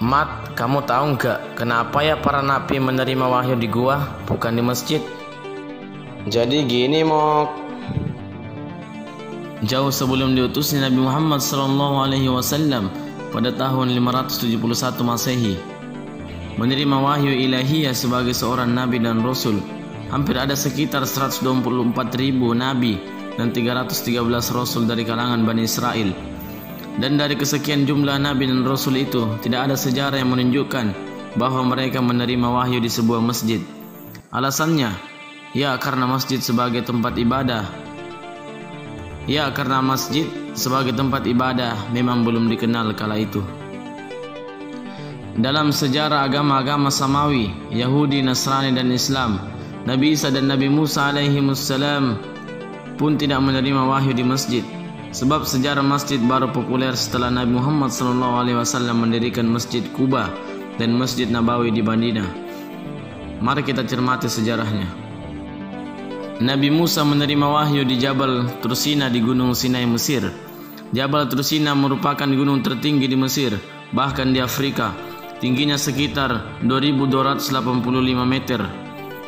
Mat, kamu tahu nggak kenapa ya para nabi menerima wahyu di gua, bukan di masjid? Jadi gini, Mok. Jauh sebelum diutusnya Nabi Muhammad SAW pada tahun 571 Masehi, menerima wahyu ilahiyah sebagai seorang nabi dan rasul. Hampir ada sekitar 124.000 nabi dan 313 rasul dari kalangan Bani Israel. Dan dari kesekian jumlah nabi dan rasul itu, tidak ada sejarah yang menunjukkan bahwa mereka menerima wahyu di sebuah masjid. Alasannya, ya karena masjid sebagai tempat ibadah memang belum dikenal kala itu. Dalam sejarah agama-agama Samawi, Yahudi, Nasrani dan Islam, Nabi Isa dan Nabi Musa alaihimussalam pun tidak menerima wahyu di masjid. Sebab sejarah masjid baru populer setelah Nabi Muhammad SAW mendirikan Masjid Quba dan Masjid Nabawi di Madinah. Mari kita cermati sejarahnya. Nabi Musa menerima wahyu di Jabal Tursina di Gunung Sinai, Mesir. Jabal Tursina merupakan gunung tertinggi di Mesir, bahkan di Afrika. Tingginya sekitar 2285 meter.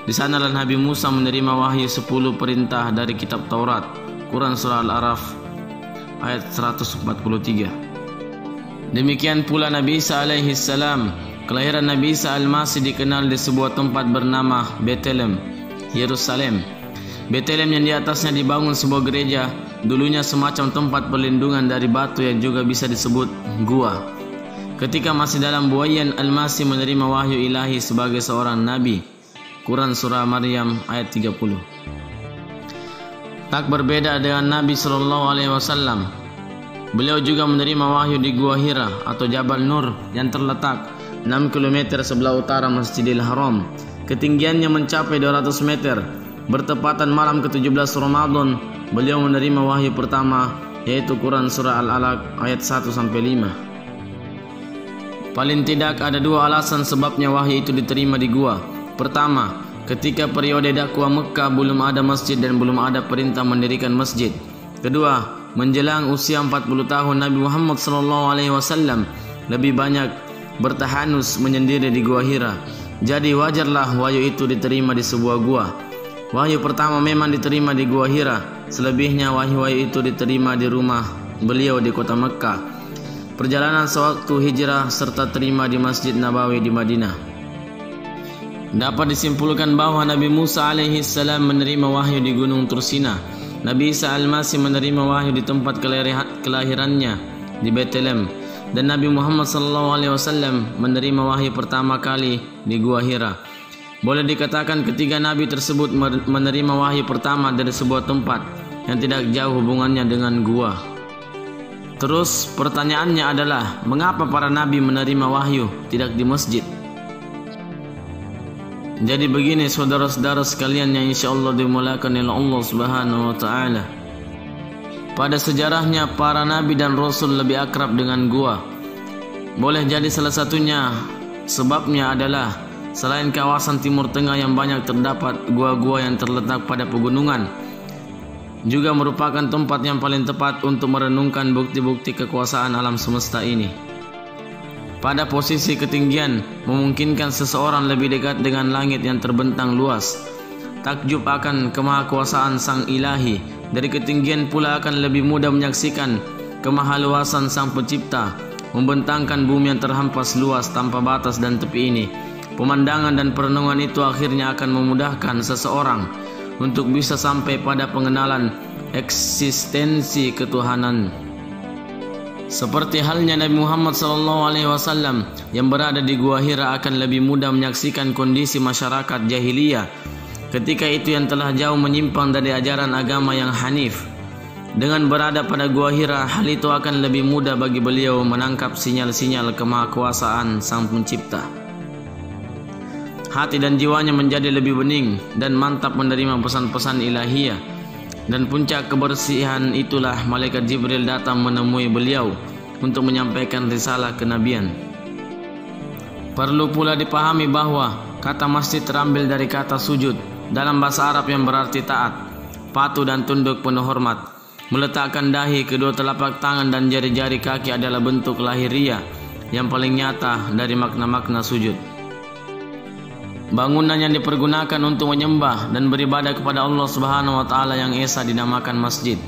Di sanalah Nabi Musa menerima wahyu 10 perintah dari kitab Taurat, Quran Surah Al-A'raf ayat 143. Demikian pula Nabi Isa alaihissalam. Kelahiran Nabi Isa al-Masih dikenal di sebuah tempat bernama Bethlehem, Yerusalem. Bethlehem yang di atasnya dibangun sebuah gereja, dulunya semacam tempat perlindungan dari batu yang juga bisa disebut gua. Ketika masih dalam buayan, Al-Masih menerima wahyu ilahi sebagai seorang nabi. Quran Surah Maryam ayat 30. Tak berbeda dengan Nabi SAW, beliau juga menerima wahyu di Gua Hira atau Jabal Nur yang terletak 6 km sebelah utara Masjidil Haram. Ketinggiannya mencapai 200 meter. Bertepatan malam ke-17 Ramadan, beliau menerima wahyu pertama, yaitu Quran Surah Al-Alaq ayat 1-5. Paling tidak ada dua alasan sebabnya wahyu itu diterima di gua. Pertama, ketika periode dakwah Mekah belum ada masjid dan belum ada perintah mendirikan masjid. Kedua, menjelang usia 40 tahun Nabi Muhammad SAW lebih banyak bertahanus menyendiri di Gua Hira. Jadi wajarlah wahyu itu diterima di sebuah gua. Wahyu pertama memang diterima di Gua Hira. Selebihnya wahyu-wahyu itu diterima di rumah beliau di kota Mekah, perjalanan sewaktu hijrah, serta terima di Masjid Nabawi di Madinah. Dapat disimpulkan bahwa Nabi Musa alaihissalam menerima wahyu di Gunung Tursina. Nabi Isa al-Masih menerima wahyu di tempat kelahirannya di Bethlehem. Dan Nabi Muhammad SAW menerima wahyu pertama kali di Gua Hira. Boleh dikatakan ketiga nabi tersebut menerima wahyu pertama dari sebuah tempat yang tidak jauh hubungannya dengan gua. Terus pertanyaannya adalah, mengapa para nabi menerima wahyu tidak di masjid? Jadi begini saudara-saudara sekalian yang insyaallah dimulakan oleh Allah Subhanahu wa taala. Pada sejarahnya para nabi dan rasul lebih akrab dengan gua. Boleh jadi salah satunya sebabnya adalah selain kawasan Timur Tengah yang banyak terdapat gua-gua yang terletak pada pegunungan, juga merupakan tempat yang paling tepat untuk merenungkan bukti-bukti kekuasaan alam semesta ini. Pada posisi ketinggian memungkinkan seseorang lebih dekat dengan langit yang terbentang luas. Takjub akan kemahakuasaan Sang Ilahi. Dari ketinggian pula akan lebih mudah menyaksikan kemahaluasan Sang Pencipta, membentangkan bumi yang terhampas luas tanpa batas dan tepi ini. Pemandangan dan perenungan itu akhirnya akan memudahkan seseorang untuk bisa sampai pada pengenalan eksistensi ketuhanan. Seperti halnya Nabi Muhammad SAW yang berada di Gua Hira akan lebih mudah menyaksikan kondisi masyarakat jahiliyah ketika itu yang telah jauh menyimpang dari ajaran agama yang hanif. Dengan berada pada Gua Hira, hal itu akan lebih mudah bagi beliau menangkap sinyal-sinyal kemahakuasaan Sang Pencipta. Hati dan jiwanya menjadi lebih bening dan mantap menerima pesan-pesan ilahiyah. Dan puncak kebersihan itulah malaikat Jibril datang menemui beliau untuk menyampaikan risalah kenabian. Perlu pula dipahami bahwa kata masjid terambil dari kata sujud dalam bahasa Arab yang berarti taat, patuh dan tunduk penuh hormat. Meletakkan dahi, kedua telapak tangan dan jari-jari kaki adalah bentuk lahiriah yang paling nyata dari makna-makna sujud. Bangunan yang dipergunakan untuk menyembah dan beribadah kepada Allah Subhanahu wa taala yang esa dinamakan masjid.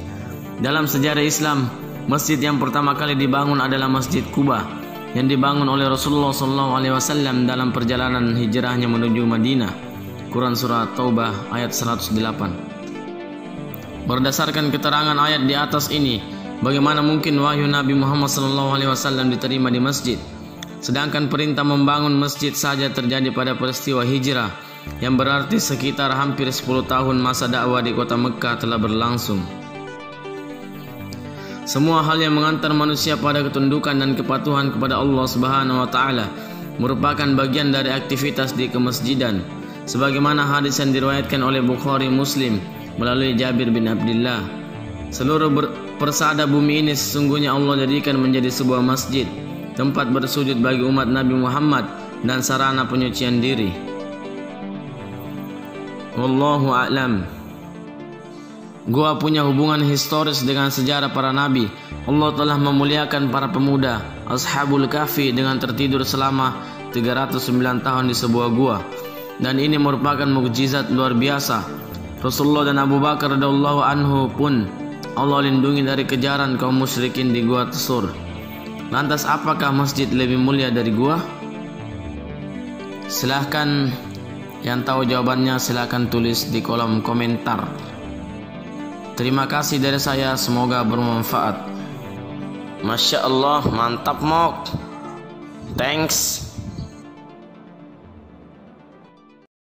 Dalam sejarah Islam, masjid yang pertama kali dibangun adalah Masjid Quba yang dibangun oleh Rasulullah SAW dalam perjalanan hijrahnya menuju Madinah. Quran surah Taubah ayat 108. Berdasarkan keterangan ayat di atas ini, bagaimana mungkin wahyu Nabi Muhammad SAW diterima di masjid? Sedangkan perintah membangun masjid saja terjadi pada peristiwa hijrah, yang berarti sekitar hampir 10 tahun masa dakwah di kota Mekah telah berlangsung. Semua hal yang mengantar manusia pada ketundukan dan kepatuhan kepada Allah Subhanahu wa taala merupakan bagian dari aktivitas di kemasjidan, sebagaimana hadis yang diriwayatkan oleh Bukhari Muslim melalui Jabir bin Abdullah. Seluruh persada bumi ini sesungguhnya Allah jadikan menjadi sebuah masjid, tempat bersujud bagi umat Nabi Muhammad dan sarana penyucian diri. Wallahu a'lam. Gua punya hubungan historis dengan sejarah para nabi. Allah telah memuliakan para pemuda Ashabul Kahfi dengan tertidur selama 309 tahun di sebuah gua, dan ini merupakan mukjizat luar biasa. Rasulullah dan Abu Bakar radhiyallahu anhu pun Allah lindungi dari kejaran kaum musyrikin di gua Tsur. Lantas apakah masjid lebih mulia dari gua? Silahkan yang tahu jawabannya silahkan tulis di kolom komentar. Terima kasih dari saya, semoga bermanfaat. Masya Allah, mantap Mok. Thanks.